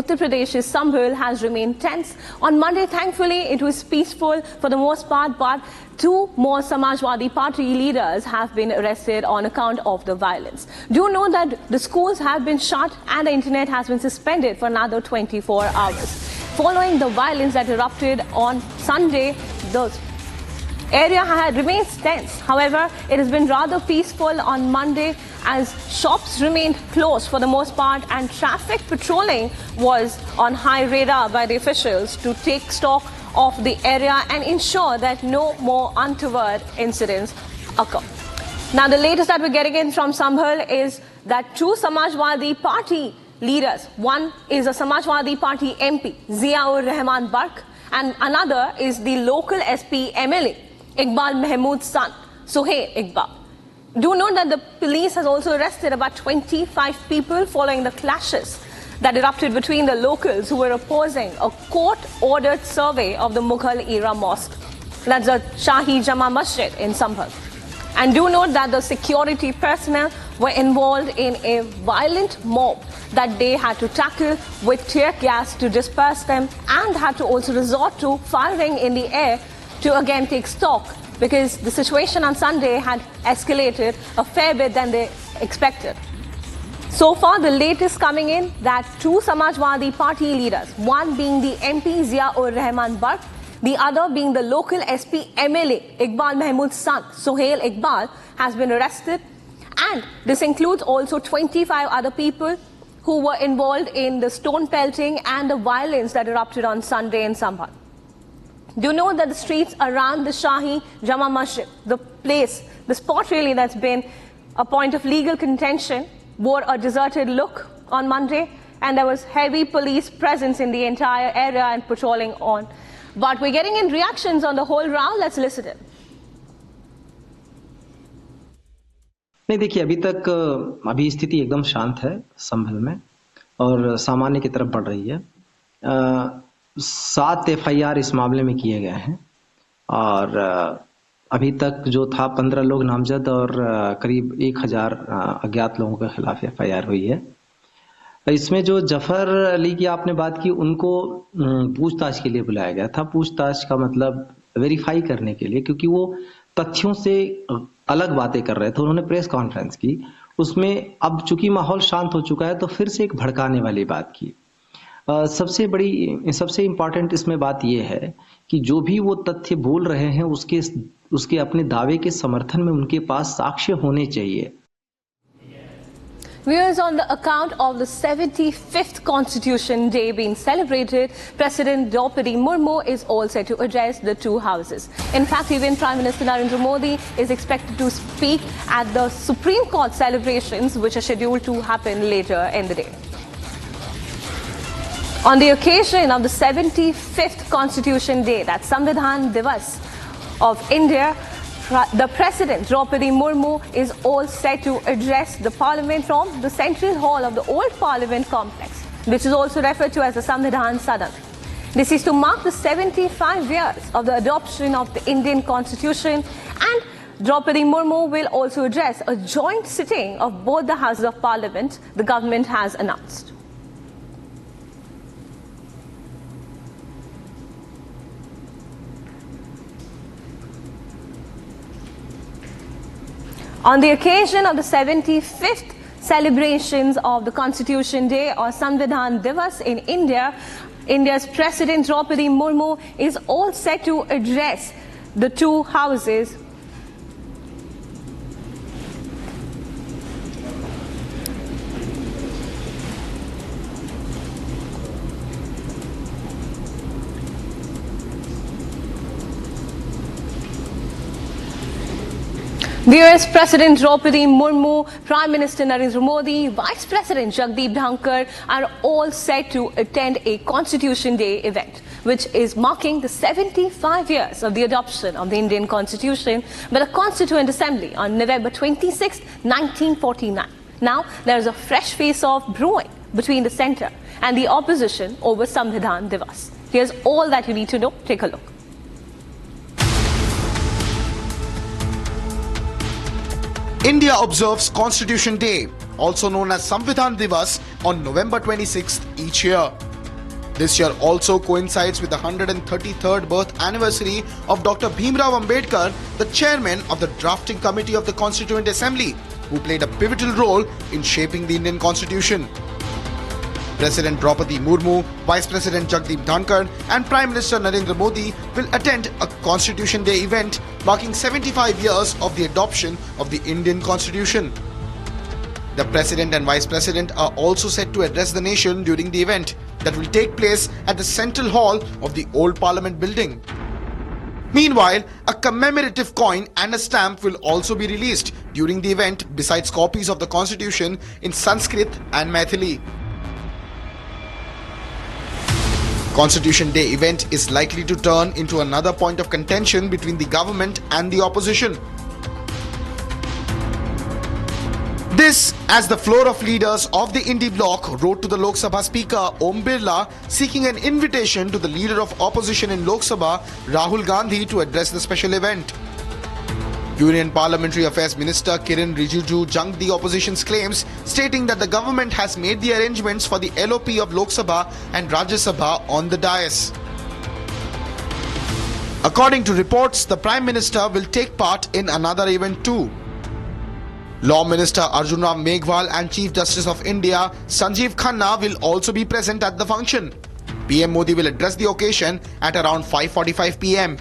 Uttar Pradesh's Sambhal has remained tense. On Monday, thankfully, it was peaceful for the most part, but two more Samajwadi party leaders have been arrested on account of the violence. Do note that the schools have been shut and the internet has been suspended for another 24 hours. Following the violence that erupted on Sunday, the area had remained tense. However, it has been rather peaceful on Monday as shops remained closed for the most part and traffic patrolling was on high radar by the officials to take stock of the area and ensure that no more untoward incidents occur. Now, the latest that we're getting in from Sambhal is that two Samajwadi party leaders, one is a Samajwadi party MP, Zia-Ur-Rehman Barq, and another is the local SP MLA, Iqbal Mehmood's son, Sohail Iqbal. Do note that the police has also arrested about 25 people following the clashes that erupted between the locals who were opposing a court-ordered survey of the Mughal-Era Mosque. That's the Shahi Jama Masjid in Sambhal. And do note that the security personnel were involved in a violent mob that they had to tackle with tear gas to disperse them and had to also resort to firing in the air to again take stock because the situation on Sunday had escalated a fair bit than they expected. So far, the latest coming in that two Samajwadi party leaders, one being the MP Zia-Ur-Rehman Barq, the other being the local SP MLA Iqbal Mehmood's son, Sohail Iqbal, has been arrested. And this includes also 25 other people who were involved in the stone pelting and the violence that erupted on Sunday in Sambhal. Do know that the streets around the Shahi Jama Masjid, the place, the spot really that's been a point of legal contention, wore a deserted look on Monday, and there was heavy police presence in the entire area and patrolling on. But we're getting in reactions on the whole round. Let's listen in. नहीं, देखिए अभी स्थिति एकदम शांत है संभल में और सामान्य की तरफ बढ़ रही है। 7 FIR इस मामले में किए गए हैं और अभी तक जो था 15 लोग नामजद और करीब 1000 अज्ञात लोगों के खिलाफ FIR हुई है। इसमें जो जफर अली की आपने बात की, उनको पूछताछ के लिए बुलाया गया था। पूछताछ का मतलब वेरीफाई करने के लिए, क्योंकि वो तथ्यों से अलग बातें कर रहे थे। उन्होंने प्रेस कॉन्फ्रेंस की, उसमें अब चूंकि माहौल शांत हो चुका है तो फिर से एक भड़काने वाली बात की। सबसे इम्पोर्टेंट इसमें बात यह है कि जो भी वो तथ्य बोल रहे हैं उसके अपने दावे के समर्थन में उनके पास साक्ष्य होने चाहिए। Viewers, on the account of the 75th Constitution Day being celebrated, President Draupadi Murmu is all set to address the two houses. In fact, even Prime Minister Narendra Modi is expected to speak at the Supreme Court celebrations, which are scheduled to happen later in the day. On the occasion of the 75th Constitution Day, that's Samvidhan Divas of India, the President, Draupadi Murmu, is all set to address the Parliament from the Central Hall of the Old Parliament Complex, which is also referred to as the Samvidhan Sadan. This is to mark the 75 years of the adoption of the Indian Constitution, and Draupadi Murmu will also address a joint sitting of both the Houses of Parliament the government has announced. On the occasion of the 75th celebrations of the Constitution Day or Samvidhan Divas in India, India's President Draupadi Murmu is all set to address the two houses. Viewers, President Draupadi Murmu, Prime Minister Narendra Modi, Vice President Jagdeep Dhankar are all set to attend a Constitution Day event, which is marking the 75 years of the adoption of the Indian Constitution by the Constituent Assembly on November 26, 1949. Now, there is a fresh face-off brewing between the centre and the opposition over Samvidhan Divas. Here's all that you need to know. Take a look. India observes Constitution Day, also known as Samvidhan Divas, on November 26th each year. This year also coincides with the 133rd birth anniversary of Dr. Bhimrao Ambedkar, the chairman of the drafting committee of the Constituent Assembly, who played a pivotal role in shaping the Indian Constitution. President Draupadi Murmu, Vice President Jagdeep Dhankar and Prime Minister Narendra Modi will attend a Constitution Day event marking 75 years of the adoption of the Indian Constitution. The President and Vice President are also set to address the nation during the event that will take place at the Central Hall of the Old Parliament building. Meanwhile, a commemorative coin and a stamp will also be released during the event besides copies of the Constitution in Sanskrit and Maithili. Constitution Day event is likely to turn into another point of contention between the government and the opposition. This as the floor of leaders of the Indie bloc wrote to the Lok Sabha Speaker Om Birla seeking an invitation to the leader of opposition in Lok Sabha, Rahul Gandhi, to address the special event. Union Parliamentary Affairs Minister Kiren Rijiju junked the opposition's claims, stating that the government has made the arrangements for the LOP of Lok Sabha and Rajya Sabha on the dais. According to reports, the Prime Minister will take part in another event too. Law Minister Arjun Ram Meghwal and Chief Justice of India Sanjeev Khanna will also be present at the function. PM Modi will address the occasion at around 5:45 p.m.